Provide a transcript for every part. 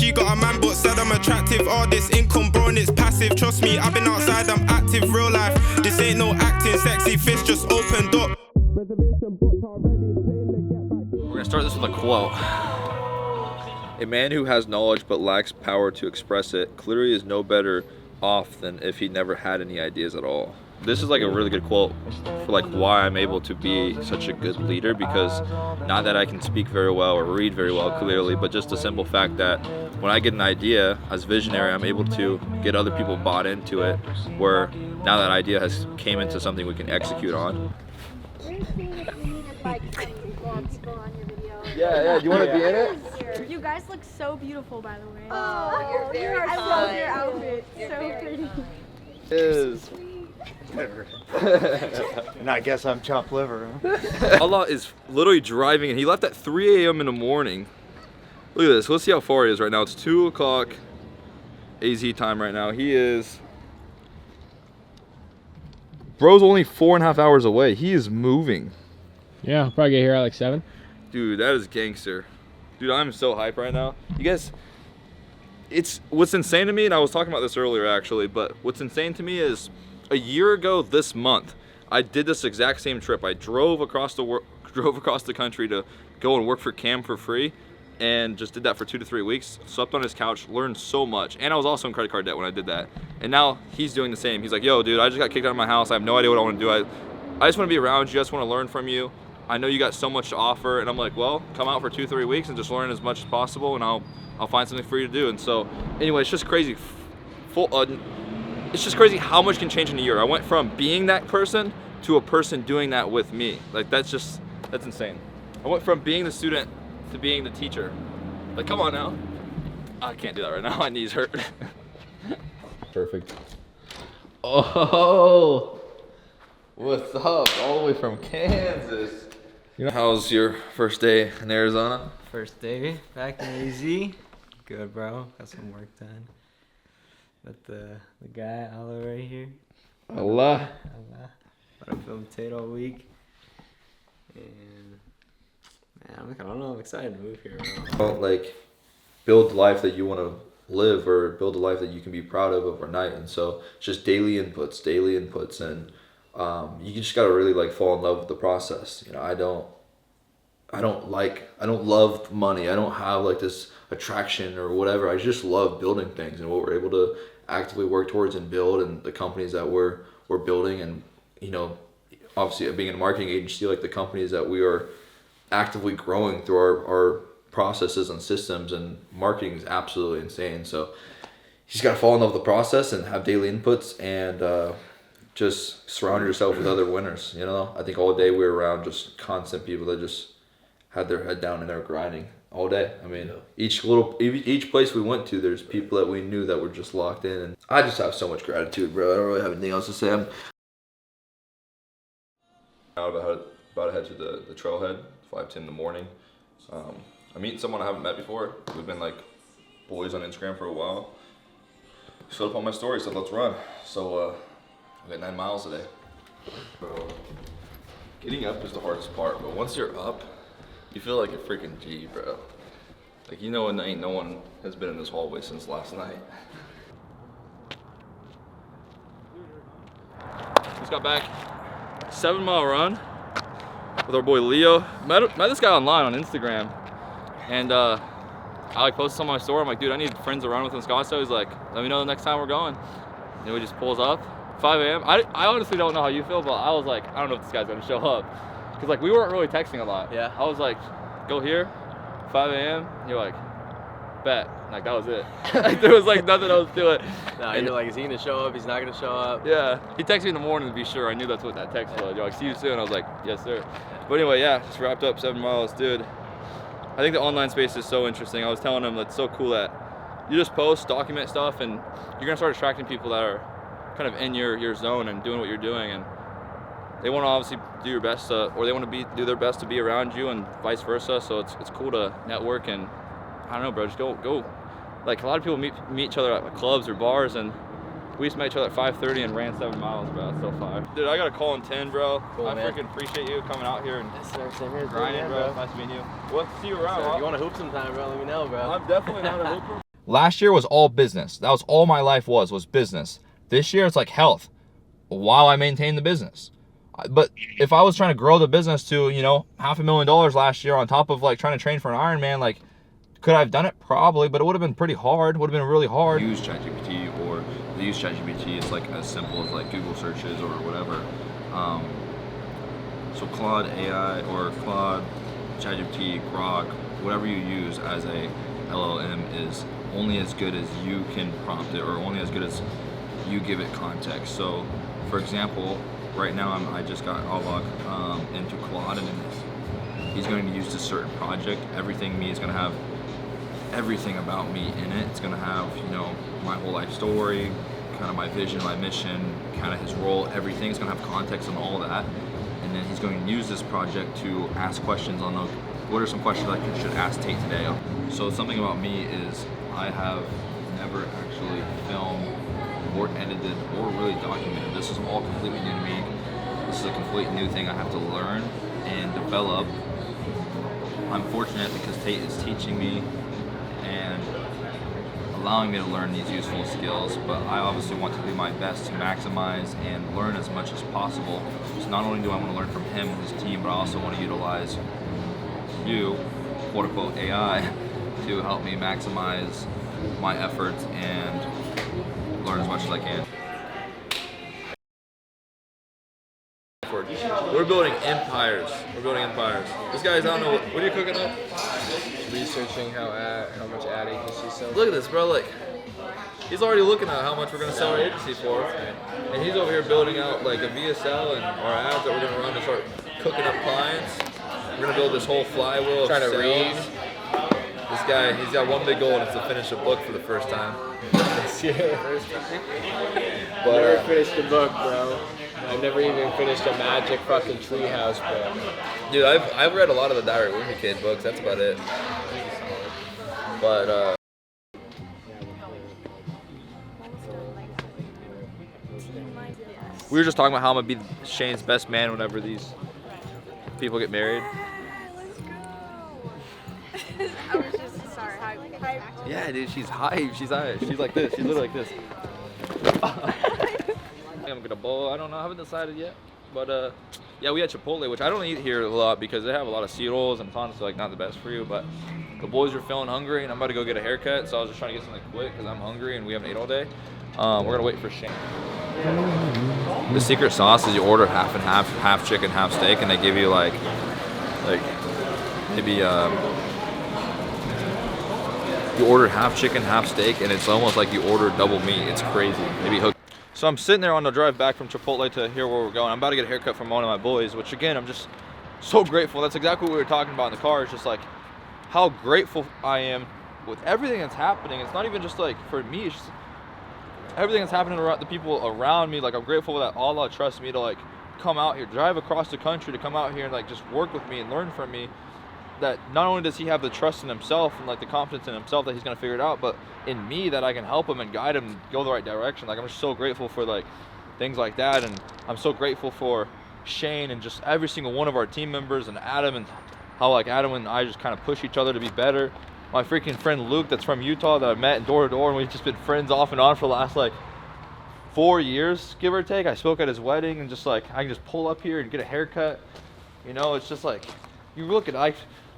She got a man but said I'm attractive. All this income, bro, and it's passive. Trust me, I've been outside, I'm active, real life. This ain't no acting, sexy fist just opened up. Reservation booked already, playing the get back. We're gonna start this with a quote. A man who has knowledge but lacks power to express it clearly is no better off than if he never had any ideas at all. This is like a really good quote for like why I'm able to be such a good leader, because not that I can speak very well or read very well clearly, but just the simple fact that when I get an idea as visionary, I'm able to get other people bought into it, where now that idea has came into something we can execute on. Yeah, do you want to be in it? You guys look so beautiful, by the way. Oh, you're very I fun. love your outfit. You're So very pretty. Is. And I guess I'm chopped liver. Allah is literally driving, and he left at 3 a.m. in the morning. Look at this. Let's see how far he is right now. It's 2 o'clock AZ time right now. He is... Bro's only 4.5 hours away. He is moving. Yeah, I'll probably get here at like 7. Dude, that is gangster. Dude, I'm so hyped right now. You guys, it's what's insane to me, and I was talking about this earlier actually, but what's insane to me is a year ago this month, I did this exact same trip. I drove across the country to go and work for Cam for free, and just did that for 2 to 3 weeks. Slept on his couch, learned so much, and I was also in credit card debt when I did that. And now he's doing the same. He's like, yo, dude, I just got kicked out of my house. I have no idea what I want to do. I just want to be around you. I just want to learn from you. I know you got so much to offer, and I'm like, well, come out for 2-3 weeks and just learn as much as possible, and I'll find something for you to do. And so, anyway, it's just crazy. It's just crazy how much can change in a year. I went from being that person to a person doing that with me. Like that's insane. I went from being the student to being the teacher. Like, come on now. I can't do that right now. My knees hurt. Perfect. Oh, what's up? All the way from Kansas. How's your first day in Arizona? First day back in AZ. Good, bro. Got some work done. Got the guy Allah right here. Allah. About to film Tate all week. And man, I don't know. I'm excited to move here, bro. Like, build the life that you want to live, or build a life that you can be proud of overnight. And so it's just daily inputs, and you just gotta really like fall in love with the process. You know, I don't love money. I don't have like this attraction or whatever. I just love building things and what we're able to actively work towards and build, and the companies that we're building. And you know, obviously being a marketing agency, like the companies that we are actively growing through our processes and systems, and marketing is absolutely insane. So you just gotta fall in love with the process and have daily inputs, and just surround yourself with other winners. You know, I think all day we were around just constant people that just had their head down and they're grinding all day. I mean, each place we went to, there's people that we knew that were just locked in, and I just have so much gratitude, bro. I don't really have anything else to say. I'm about to head to the trailhead, 5:10 in the morning. I'm meeting someone I haven't met before. We've been like boys on Instagram for a while. Showed up on my story, said let's run. So I got 9 miles today. Bro, getting up is the hardest part, but once you're up, you feel like a freaking G, bro. Like, you know, ain't no one has been in this hallway since last night. Just got back, 7-mile run with our boy Leo. Met this guy online on Instagram, and I like posted on my story. I'm like, dude, I need friends to run with in Scottsdale. He's like, let me know the next time we're going. And he just pulls up, 5 a.m. I honestly don't know how you feel, but I was like, I don't know if this guy's gonna show up. Cause like we weren't really texting a lot. Yeah. I was like, go here, 5 a.m. You're like, bet. Like that was it. Like there was like nothing else to it. No, you're like, is he gonna show up? He's not gonna show up. Yeah. He texted me in the morning to be sure. I knew that's what that text was. You're like, see you soon. I was like, yes sir. But anyway, yeah, just wrapped up 7 miles, dude. I think the online space is so interesting. I was telling him that's so cool that you just post, document stuff, and you're gonna start attracting people that are kind of in your zone and doing what you're doing, and they want to obviously do your best or they want to do their best to be around you, and vice versa. So it's cool to network, and I don't know, bro, just go. Like a lot of people meet each other at clubs or bars, and we just met each other at 5:30 and ran 7 miles, bro. That's so fire. Dude, I got a call in 10, bro. Cool, I man. freaking appreciate you coming out here and Same here, grinding, bro. Nice meeting you. We'll see you around. So if you want to hoop sometime, bro, let me know, bro. I'm definitely not a hooper. Last year was all business. That was all my life was business. This year it's like health while I maintain the business. But if I was trying to grow the business to, you know, $500,000 last year on top of like trying to train for an Ironman, like, could I have done it? Probably, but it would have been pretty hard. Would have been really hard. Use ChatGPT, or they use ChatGPT. It's like as simple as like Google searches or whatever. So Claude AI or Claude, ChatGPT, Grok, whatever you use as a LLM is only as good as you can prompt it, or only as good as you give it context. So, for example, right now I just got Avok into Claude, and he's going to use this certain project. Everything me is going to have everything about me in it. It's going to have, you know, my whole life story, kind of my vision, my mission, kind of his role, everything. It's going to have context on all of that. And then he's going to use this project to ask questions on those. What are some questions I should ask Tate today? So something about me is I have never actually filmed or edited or really documented. This is all completely new to me. This is a complete new thing I have to learn and develop. I'm fortunate because Tate is teaching me and allowing me to learn these useful skills, but I obviously want to do my best to maximize and learn as much as possible. So not only do I want to learn from him and his team, but I also want to utilize you, quote unquote AI, to help me maximize my efforts and learn as much as I can. We're building empires. We're building empires. This guy's, I don't know, what are you cooking up? Researching how much ad agency sells. Look at this, bro. Like, he's already looking at how much we're gonna sell our agency for, and he's over here building out like a VSL and our ads that we're gonna run to start cooking up clients. We're gonna build this whole flywheel of Trying to sales. read. This guy, he's got one big goal, and it's to finish a book for the first time. But Never finished a book, bro. I've never even finished a Magic fucking Treehouse book. dude, I've read a lot of the Diary of a Wimpy Kid books. That's about it. But we were just talking about how I'm gonna be Shane's best man whenever these people get married. I was just sorry. Hi. Yeah, dude, she's hype. She's hype. She's like this. She's literally like this. I think I'm gonna bowl. I don't know. I haven't decided yet. But yeah, we had Chipotle, which I don't eat here a lot because they have a lot of cereals rolls and it's honestly like not the best for you. But the boys are feeling hungry and I'm about to go get a haircut, so I was just trying to get something quick because I'm hungry and we haven't ate all day. We're gonna wait for Shane. The secret sauce is you order half and half chicken, half steak, and they give you like maybe you order half chicken, half steak, and it's almost like you order double meat. It's crazy. Maybe hook. So I'm sitting there on the drive back from Chipotle to here where we're going. I'm about to get a haircut from one of my boys, which again, I'm just so grateful. That's exactly what we were talking about in the car. It's just like how grateful I am with everything that's happening. It's not even just like for me, it's just everything that's happening around the people around me. Like I'm grateful that Allah trusts me to like come out here, drive across the country to come out here and like just work with me and learn from me. That not only does he have the trust in himself and like the confidence in himself that he's gonna figure it out, but in me that I can help him and guide him go the right direction. Like I'm just so grateful for like things like that, and I'm so grateful for Shane and just every single one of our team members and Adam, and how like Adam and I just kind of push each other to be better. My freaking friend Luke that's from Utah that I met in door to door, and we've just been friends off and on for the last like 4 years, give or take. I spoke at his wedding, and just like I can just pull up here and get a haircut. You know, it's just like you look at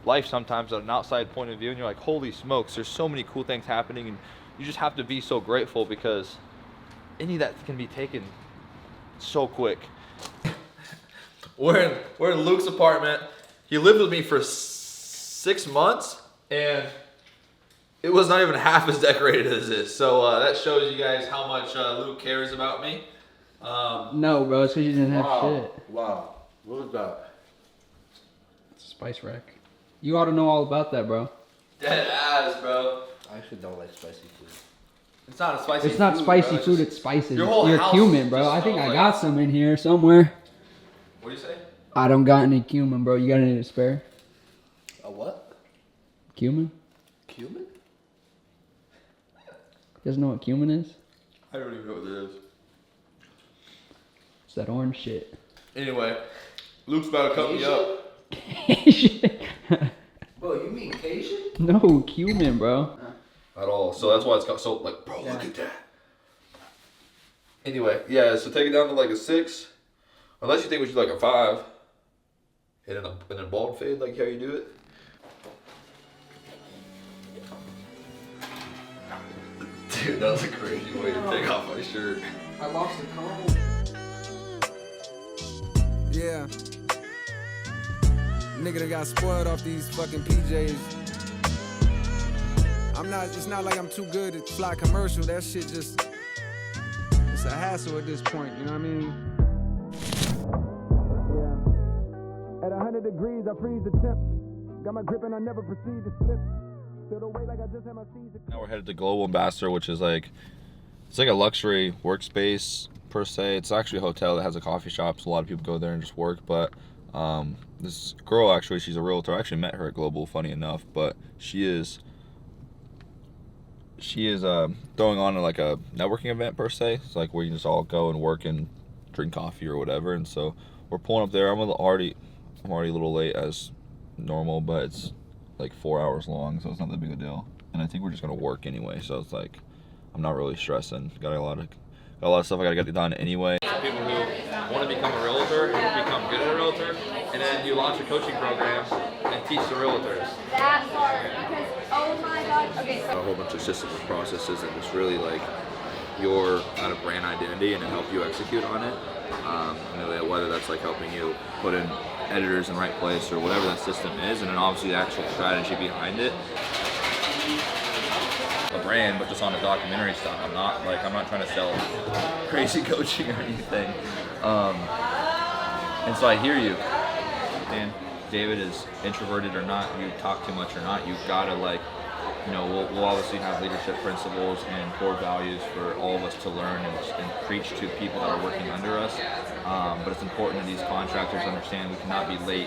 life sometimes at an outside point of view and you're like, holy smokes, there's so many cool things happening, and you just have to be so grateful because any of that can be taken so quick. We're in Luke's apartment. He lived with me for 6 months and it was not even half as decorated as this. So that shows you guys how much Luke cares about me. No, bro, it's because you didn't have shit. Wow. What was that? Spice rack. You ought to know all about that, bro. Dead ass, bro. I actually don't like spicy food. It's not a spicy It's not food, spicy bro. food, it's spices. Your whole You're house cumin, bro. just I think I smells got like- some in here somewhere. What do you say? I don't got any cumin, bro. You got any to spare? A what? Cumin? Cumin? You guys know what cumin is? I don't even know what it is. It's that orange shit. Anyway, Luke's about to cut me up. Bro, you mean Cajun? No, cumin, bro. at all. So that's why it's got so like, bro, look at that. Anyway, yeah, so take it down to like a 6. Unless you think we should like a 5. And then bald fade like how you do it. Dude, that was a crazy way to take off my shirt. I lost the comb. Yeah. Nigga that got spoiled off these fucking PJs. It's not like I'm too good at fly commercial. That shit just, it's a hassle at this point, you know what I mean? Yeah. At 100 degrees, I freeze the temp. Got my grip and I never proceed to slip. Feel the way like I just had my seeds. Now we're headed to Global Ambassador, which is like, it's like a luxury workspace per se. It's actually a hotel that has a coffee shop, so a lot of people go there and just work. But this girl, actually, she's a realtor. I actually met her at Global, funny enough, but she is throwing on like a networking event per se. It's like where you just all go and work and drink coffee or whatever. And so we're pulling up there. I'm already a little late as normal, but it's like 4 hours long, so it's not that big a deal. And I think we're just gonna work anyway, so it's like I'm not really stressing. Got a lot of stuff I gotta get done anyway. People who want to become a realtor, become good at a realtor, and then you launch a coaching program and teach the realtors. That part, because, oh my god, okay. A whole bunch of systems and processes and just really like your kind of brand identity and then help you execute on it. You know, whether that's like helping you put in editors in the right place or whatever that system is, and then obviously the actual strategy behind it. A brand, but just on a documentary stuff. I'm not trying to sell crazy coaching or anything. And so I hear you. And David is introverted or not, you talk too much or not, you've gotta like, you know, we'll obviously have leadership principles and core values for all of us to learn and preach to people that are working under us. But it's important that these contractors understand we cannot be late,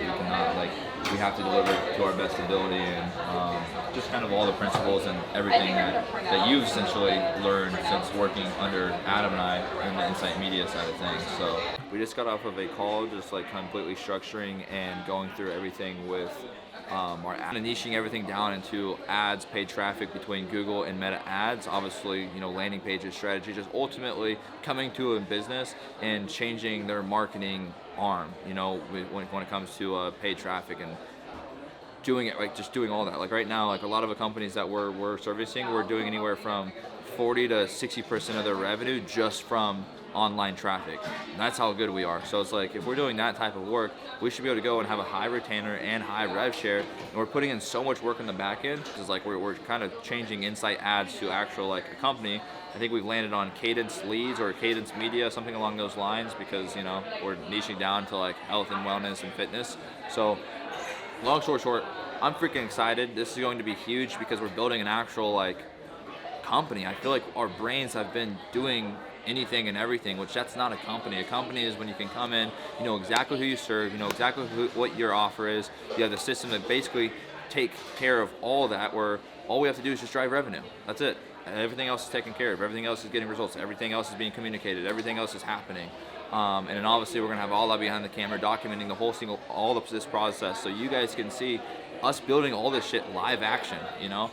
we have to deliver to our best ability, and just kind of all the principles and everything that you've essentially learned since working under Adam and I in the Insight Media side of things. So we just got off of a call, just like completely structuring and going through everything with our ad, and niching everything down into ads, paid traffic between Google and Meta ads, obviously, you know, landing pages, strategy, just ultimately coming to a business and changing their marketing arm, you know, when it comes to paid traffic and doing it, like just doing all that. Like right now, like a lot of the companies that we're servicing, we're doing anywhere from 40 to 60% of their revenue just from online traffic. And that's how good we are. So it's like, if we're doing that type of work, we should be able to go and have a high retainer and high rev share. And we're putting in so much work in the back end, because like we're kind of changing Insight ads to actual like a company. I think we've landed on Cadence Leads or Cadence Media, something along those lines, because, you know, we're niching down to like health and wellness and fitness. So long story short, I'm freaking excited. This is going to be huge because we're building an actual like company. I feel like our brains have been doing anything and everything, which that's not a company. A company is when you can come in, you know exactly who you serve, you know exactly what your offer is. You have the system that basically take care of all that, where all we have to do is just drive revenue. That's it. Everything else is taken care of. Everything else is getting results. Everything else is being communicated. Everything else is happening. And then obviously we're gonna have all that behind the camera, documenting the whole this process, so you guys can see us building all this shit live action, you know.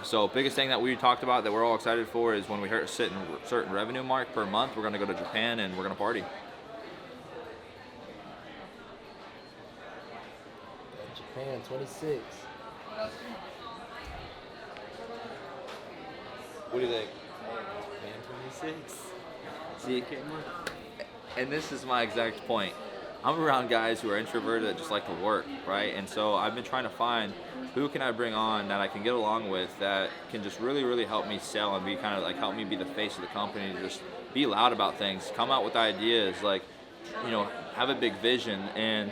So biggest thing that we talked about that we're all excited for is when we hit a certain revenue mark per month, we're going to go to Japan and we're going to party. Japan 26. What do you think? Japan 26. See, and this is my exact point. I'm around guys who are introverted that just like to work, right? And so I've been trying to find who can I bring on that I can get along with that can just really, really help me sell and be kind of like help me be the face of the company, just be loud about things, come out with ideas, like, you know, have a big vision. And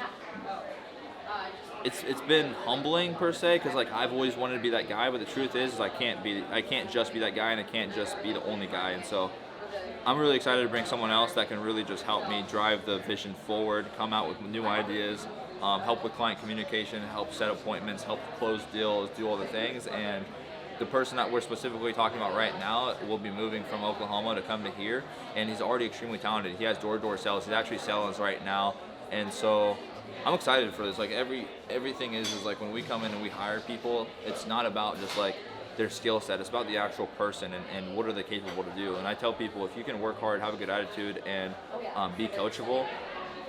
it's been humbling per se, because like I've always wanted to be that guy, but the truth is I can't just be that guy, and I can't just be the only guy. And so I'm really excited to bring someone else that can really just help me drive the vision forward, come out with new ideas, help with client communication, help set appointments, help close deals, do all the things. And the person that we're specifically talking about right now will be moving from Oklahoma to come to here, and he's already extremely talented. He has door-to-door sales. He's actually selling us right now. And so I'm excited for this. Like everything is like when we come in and we hire people, it's not about just like their skill set. It's about the actual person and what are they capable to do. And I tell people, if you can work hard, have a good attitude, and be coachable,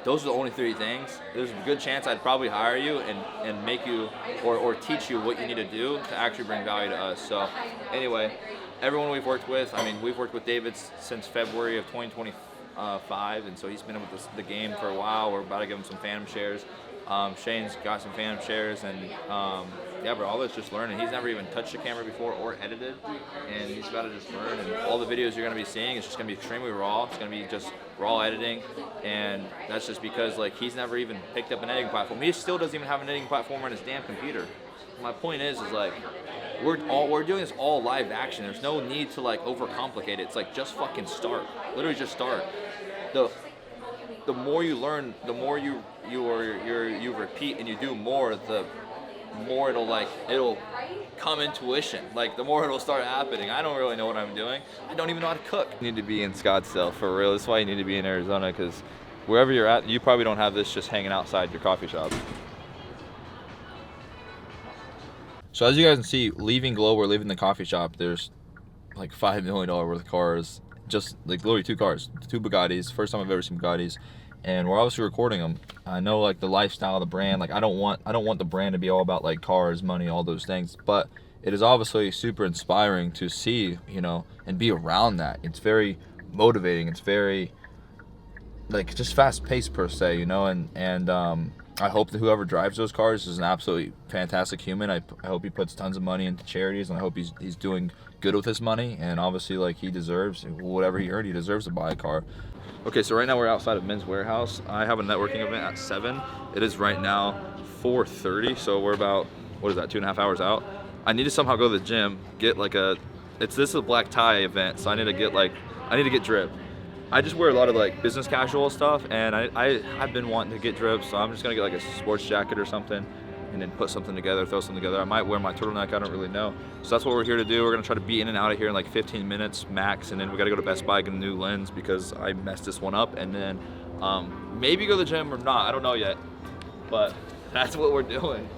those are the only 3 things. There's a good chance I'd probably hire you and make you or teach you what you need to do to actually bring value to us. So anyway, everyone we've worked with, I mean, we've worked with David since February of 2025, and so he's been with the game for a while. We're about to give him some Phantom shares. Shane's got some Phantom shares, and yeah, bro, all that's just learning. He's never even touched a camera before or edited, and he's got to just learn. And all the videos you're going to be seeing is just going to be extremely raw. It's going to be just raw editing, and that's just because like he's never even picked up an editing platform. He still doesn't even have an editing platform on his damn computer. My point is like we're doing this all live action. There's no need to like overcomplicate it. It's like just fucking start. Literally just start. The more you learn, the more you repeat and you do more, the more it'll come intuition. Like the more it'll start happening. I don't really know what I'm doing. I don't even know how to cook. You need to be in Scottsdale for real. That's why you need to be in Arizona, because wherever you're at, you probably don't have this just hanging outside your coffee shop. So as you guys can see, leaving Glow, we're leaving the coffee shop. There's like $5 million worth of cars. Just like literally 2 cars, 2 Bugattis. First time I've ever seen Bugattis, and we're obviously recording them. I know like the lifestyle of the brand. Like I don't want the brand to be all about like cars, money, all those things. But it is obviously super inspiring to see, you know, and be around that. It's very motivating. It's very like just fast paced per se, you know. And I hope that whoever drives those cars is an absolutely fantastic human. I hope he puts tons of money into charities, and I hope he's doing good with his money. And obviously, like, he deserves whatever he earned. He deserves to buy a car. Okay, so right now we're outside of Men's Warehouse. I have a networking event at 7. It is right now 4:30, so we're about, what is that, 2.5 hours out. I need to somehow go to the gym, get like this is a black tie event, so I need to get drip. I just wear a lot of like business casual stuff, and I've been wanting to get drip, so I'm just gonna get like a sports jacket or something, and then put something together, throw something together. I might wear my turtleneck, I don't really know. So that's what we're here to do. We're gonna try to be in and out of here in like 15 minutes max, and then we gotta go to Best Buy, get a new lens because I messed this one up, and then maybe go to the gym or not, I don't know yet, but that's what we're doing.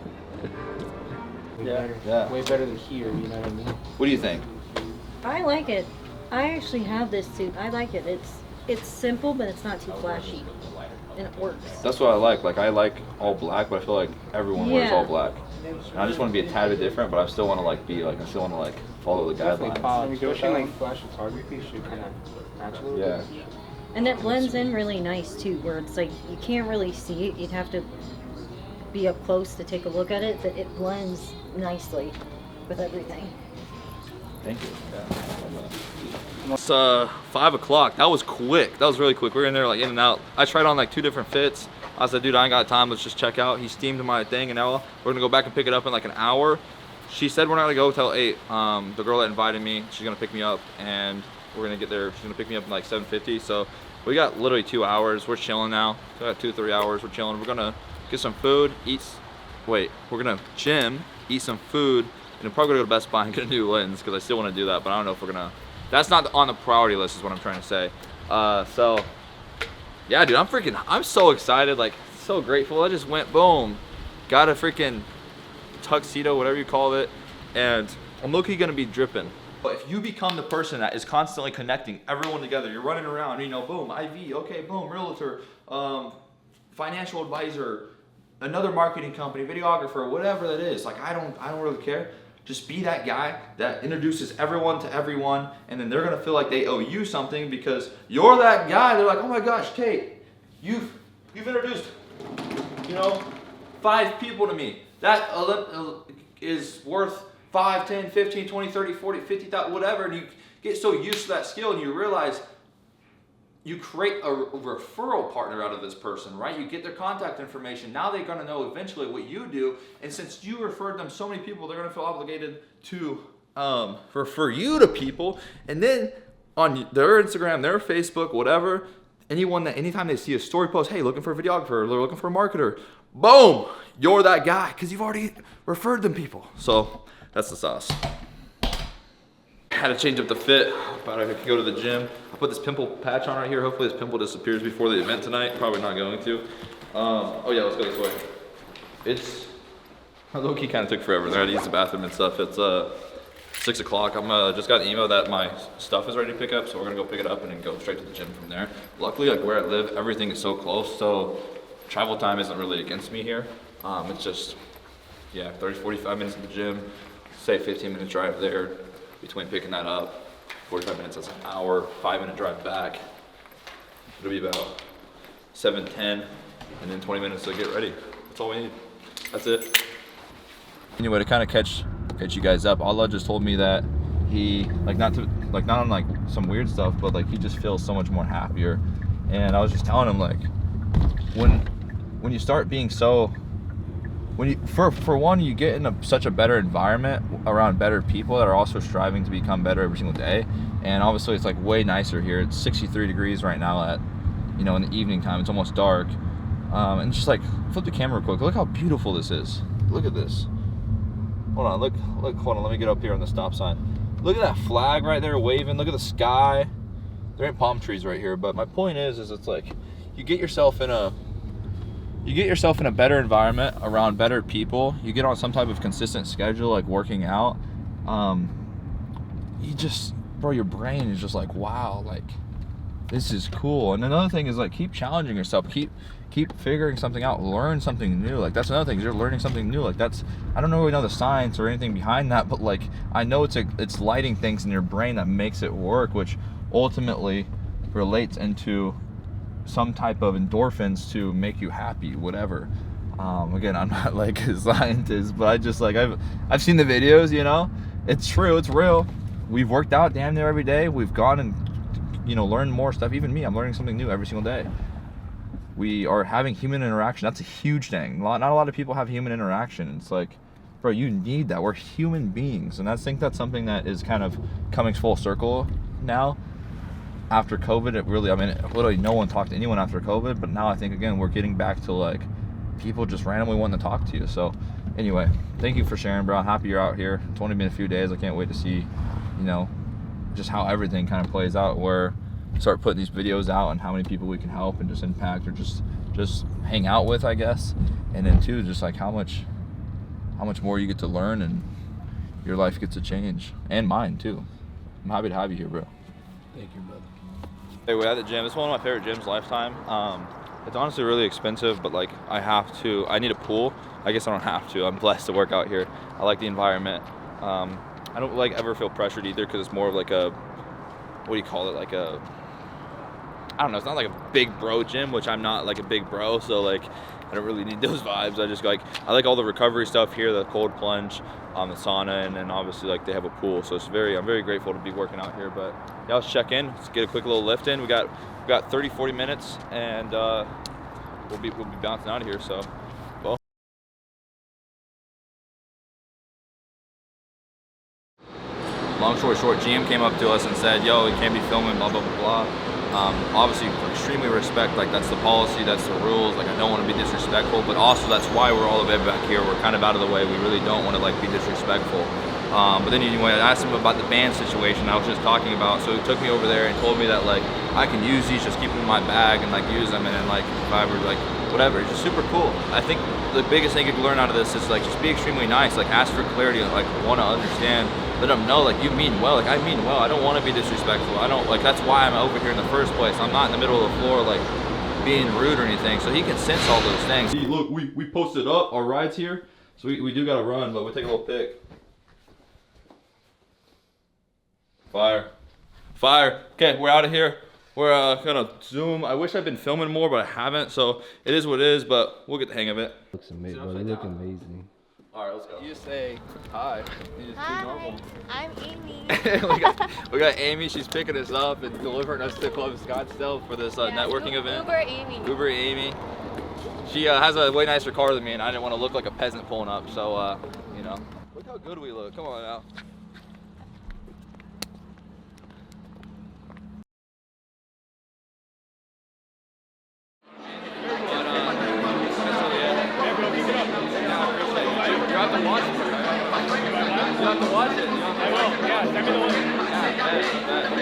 Yeah, way better than here, you know what I mean? What do you think? I like it. I actually have this suit. I like it. It's simple, but it's not too flashy, and it works. That's what I like. Like, I like all black, but I feel like everyone wears all black. And I just want to be a tad bit different, but I still want to like be like, I still want to like follow the guidelines. Especially like flash photography should kind of match a little bit. And it blends in really nice too, where it's like you can't really see it. You'd have to be up close to take a look at it, but it blends nicely with everything. Thank you. It's 5 o'clock. That was quick. That was really quick. We were in there like in and out. I tried on like 2 different fits. I said, dude, I ain't got time. Let's just check out. He steamed my thing, and now we're gonna go back and pick it up in like an hour. She said we're not gonna go till 8. The girl that invited me, she's gonna pick me up, and we're gonna get there. She's gonna pick me up in like 7:50. So we got literally 2 hours. We're chilling now. We got 2-3 hours. We're chilling. We're gonna get some food. We're gonna gym, eat some food, and then probably go to Best Buy and get a new lens because I still want to do that, but I don't know if we're gonna. That's not on the priority list, is what I'm trying to say. So yeah, dude, I'm so excited, like so grateful. I just went boom, got a freaking tuxedo, whatever you call it, and I'm low-key gonna be dripping. But if you become the person that is constantly connecting everyone together, you're running around, you know, boom, IV, okay, boom, realtor, financial advisor, another marketing company, videographer, whatever that is. Like I don't really care. Just be that guy that introduces everyone to everyone, and then they're gonna feel like they owe you something because you're that guy. They're like, oh my gosh, Tate, you've introduced, you know, 5 people to me. That is worth 5, 10, 15, 20, 30, 40, 50,000, whatever, and you get so used to that skill and you realize you create a referral partner out of this person, right? You get their contact information. Now they're gonna know eventually what you do. And since you referred them so many people, they're gonna feel obligated to refer you to people. And then on their Instagram, their Facebook, whatever, anytime they see a story post, hey, looking for a videographer, or they're looking for a marketer, boom, you're that guy, because you've already referred them people. So that's the sauce. Had to change up the fit, but I could go to the gym. I put this pimple patch on right here. Hopefully this pimple disappears before the event tonight. Probably not going to. Oh yeah, let's go this way. It's, low-key kind of took forever. I had to use the bathroom and stuff. It's 6 o'clock. I'm just got an email that my stuff is ready to pick up, so we're gonna go pick it up and then go straight to the gym from there. Luckily, like where I live, everything is so close, so travel time isn't really against me here. It's just, yeah, 30, 45 minutes to the gym, say 15-minute drive there between picking that up. 45 minutes, that's an hour, 5-minute drive back. It'll be about 7:10, and then 20 minutes to get ready. That's all we need. That's it. Anyway, to kind of catch you guys up, Allah just told me that he, like not on like some weird stuff, but like he just feels so much more happier. And I was just telling him, like, when you start being so, when you, for one, you get in such a better environment around better people that are also striving to become better every single day. And obviously it's like way nicer here. It's 63 degrees right now at, you know, in the evening time. It's almost dark. And just like, flip the camera real quick. Look how beautiful this is. Look at this. Hold on, look, hold on, let me get up here on the stop sign. Look at that flag right there waving. Look at the sky. There ain't palm trees right here, but my point is it's like, you get yourself in a better environment around better people. You get on some type of consistent schedule, like working out. You just, bro, your brain is just like, wow, like, this is cool. And another thing is like, keep challenging yourself, keep figuring something out, learn something new. Like that's another thing, you're learning something new. Like that's, I don't really know the science or anything behind that, but like I know it's lighting things in your brain that makes it work, which ultimately relates into some type of endorphins to make you happy, whatever. Again, I'm not like a scientist, but I just like, I've seen the videos, you know, it's true, it's real. We've worked out damn near every day. We've gone and, you know, learned more stuff. Even me, I'm learning something new every single day. We are having human interaction. That's a huge thing. Not a lot of people have human interaction. It's like, bro, you need that. We're human beings. And I think that's something that is kind of coming full circle now. After COVID, it really, I mean, literally no one talked to anyone after COVID, but now I think, again, we're getting back to like people just randomly wanting to talk to you. So anyway, thank you for sharing, bro. I'm happy you're out here. It's only been a few days. I can't wait to see, you know, just how everything kind of plays out, where start putting these videos out and how many people we can help and just impact or just hang out with, I guess. And then too, just like how much more you get to learn and your life gets to change, and mine too. I'm happy to have you here, bro. Thank you, brother. Hey, we're at the gym. It's one of my favorite gyms lifetime. It's honestly really expensive, but like I need a pool. I guess I don't have to. I'm blessed to work out here. I like the environment. I don't like ever feel pressured either, because it's more of like a, what do you call it? Like a, I don't know, it's not like a big bro gym, which I'm not like a big bro, so like I don't really need those vibes. I just like, I like all the recovery stuff here, the cold plunge, the sauna, and then obviously like they have a pool, so I'm very grateful to be working out here. But yeah, let's check in, let's get a quick little lift in. We got 30-40 minutes, and we'll be bouncing out of here. So well, long story short, GM came up to us and said, yo, you can't be filming, blah blah blah blah. Obviously extremely respect, like that's the policy, that's the rules, like I don't want to be disrespectful, but also that's why we're all the way back here. We're kind of out of the way. We really don't want to like be disrespectful. But then anyway, I asked him about the band situation I was just talking about, so he took me over there and told me that like I can use these, just keep them in my bag and like use them, and then like if I were like whatever, it's just super cool. I think the biggest thing you can learn out of this is like just be extremely nice, like ask for clarity, like want to understand, let them know like you mean well, like I mean well, I don't want to be disrespectful, I don't, like that's why I'm over here in the first place. I'm not in the middle of the floor like being rude or anything, so he can sense all those things. Look, we posted up our rides here, so we do gotta run, but we'll take a little pic. Fire. Okay, we're out of here. We're gonna zoom. I wish I'd been filming more, but I haven't, so it is what it is, but we'll get the hang of it. Looks amazing, bro. You look amazing. All right, let's go. You just say hi. You just be normal. I'm Amy. we got Amy. She's picking us up and delivering us to Club Scottsdale for this networking event. Uber Amy. She has a way nicer car than me, and I didn't want to look like a peasant pulling up, so you know. Look how good we look. Come on now.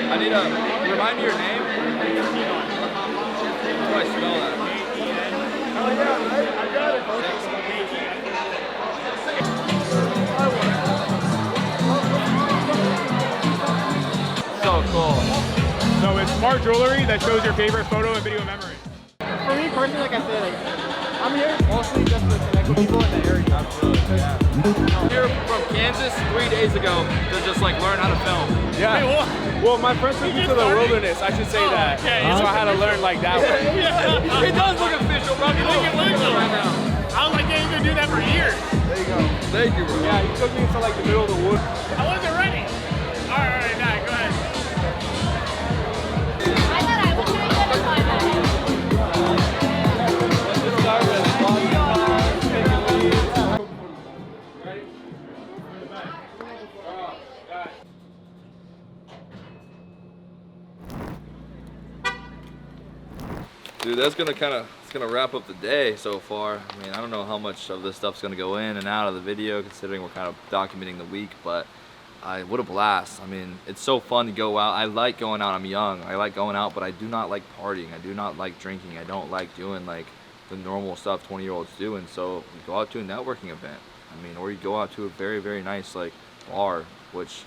I need a, remind me your name? How do I spell that? Oh yeah, I got it. jewelry that shows your favorite photo and video memory. For me personally, like I said, like, I'm here mostly just to connect with people in the area. I'm here from Kansas 3 days ago to just like learn how to film. Yeah. Well, my friend took me to the wilderness. I should say that. Okay. So I had to learn like that way. Yeah. It does look official, bro. You look official right now. I was like, yeah, you can do that for years. There you go. Thank you, bro. Yeah, you took me into like the middle of the woods. I wasn't ready. All right, nah, go ahead. I thought I was going to identify that. Dude, that's gonna wrap up the day so far. I mean, I don't know how much of this stuff's gonna go in and out of the video, considering we're kind of documenting the week, but what a blast. I mean, it's so fun to go out. I like going out. I'm young. I like going out, but I do not like partying. I do not like drinking. I don't like doing like the normal stuff 20-year-olds do. And so we go out to a networking event. I mean, or you go out to a very, very nice like bar, which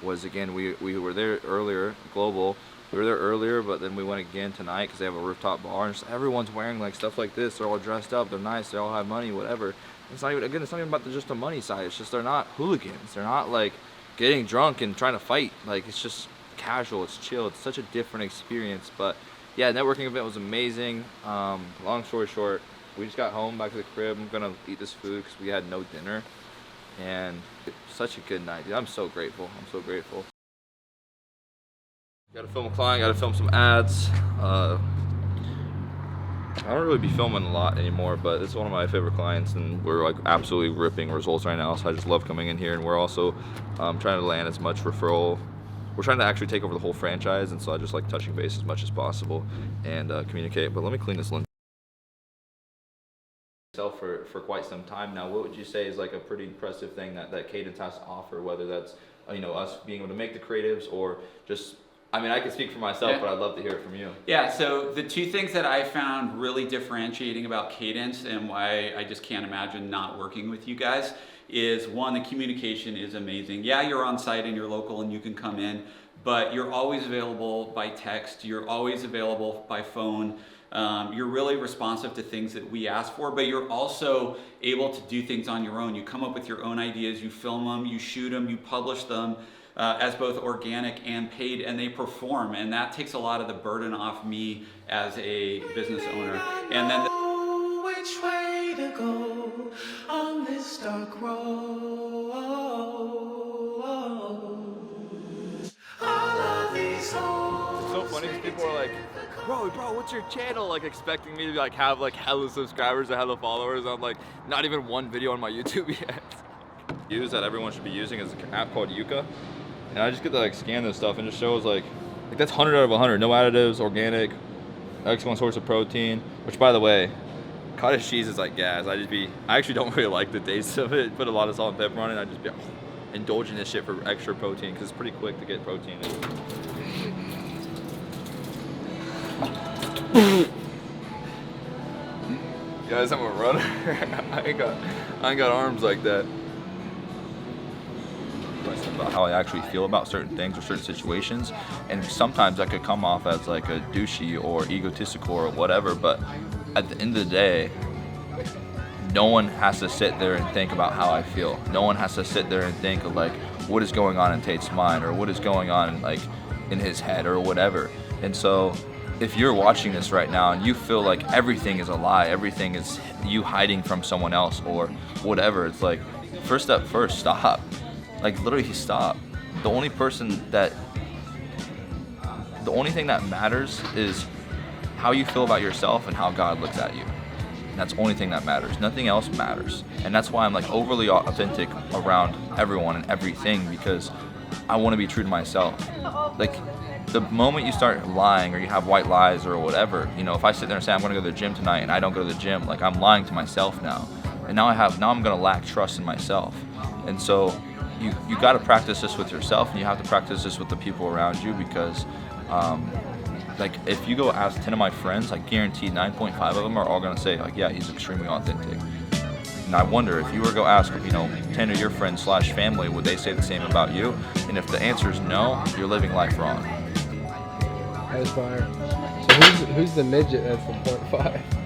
was, again, we were there earlier, Global. We were there earlier, but then we went again tonight because they have a rooftop bar, and just everyone's wearing like stuff like this. They're all dressed up. They're nice. They all have money, whatever. It's not even, again, it's not even about just the money side. It's just they're not hooligans. They're not like getting drunk and trying to fight. Like, it's just casual. It's chill. It's such a different experience. But yeah, networking event was amazing. Long story short, we just got home back to the crib. I'm gonna eat this food because we had no dinner, and it's such a good night, dude. I'm so grateful. I'm so grateful. Gotta film a client, gotta film some ads. I don't really be filming a lot anymore, but it's one of my favorite clients, and we're like absolutely ripping results right now, so I just love coming in here. And we're also trying to land as much referral. We're trying to actually take over the whole franchise, and so I just like touching base as much as possible and communicate. But let me clean this lens. For quite some time now, what would you say is like a pretty impressive thing that Cadence has to offer, whether that's us being able to make the creatives or just, I mean, I can speak for myself, but I'd love to hear it from you. Yeah, so the two things that I found really differentiating about Cadence and why I just can't imagine not working with you guys is, one, the communication is amazing. Yeah, you're on site and you're local and you can come in, but you're always available by text, you're always available by phone. You're really responsive to things that we ask for, but you're also able to do things on your own. You come up with your own ideas, you film them, you shoot them, you publish them as both organic and paid, and they perform, and that takes a lot of the burden off me as a business owner. And then which way to go on this dark road. All of these holes. It's so funny because people are like, bro, what's your channel? Like expecting me to like have like hella subscribers or hella followers. I'm like, not even one video on my YouTube yet. Use that everyone should be using is an app called Yuka. And I just get to like scan this stuff and just shows like that's 100 out of 100. No additives, organic, excellent source of protein. Which, by the way, cottage cheese is like gas. I actually don't really like the taste of it. Put a lot of salt and pepper on it. I just be indulging this shit for extra protein because it's pretty quick to get protein in. Guys, I'm a runner. I ain't got arms like that. About how I actually feel about certain things or certain situations, and sometimes that could come off as like a douchey or egotistical or whatever, but at the end of the day, no one has to sit there and think about how I feel. No one has to sit there and think of like what is going on in Tate's mind or what is going on like in his head or whatever. And so if you're watching this right now and you feel like everything is a lie, everything is you hiding from someone else or whatever, it's like, first step first, stop. Like literally stop. The only thing that matters is how you feel about yourself and how God looks at you. And that's the only thing that matters. Nothing else matters. And that's why I'm like overly authentic around everyone and everything, because I want to be true to myself. Like the moment you start lying or you have white lies or whatever, if I sit there and say I'm going to go to the gym tonight and I don't go to the gym, like I'm lying to myself now. And now I'm going to lack trust in myself. And so you got to practice this with yourself, and you have to practice this with the people around you, because like if you go ask 10 of my friends, I guarantee 9.5 of them are all going to say like, yeah, he's extremely authentic. And I wonder if you were to go ask 10 of your friends / family, would they say the same about you? And if the answer is no, you're living life wrong. That was fire. So who's the midget that's the 0.5?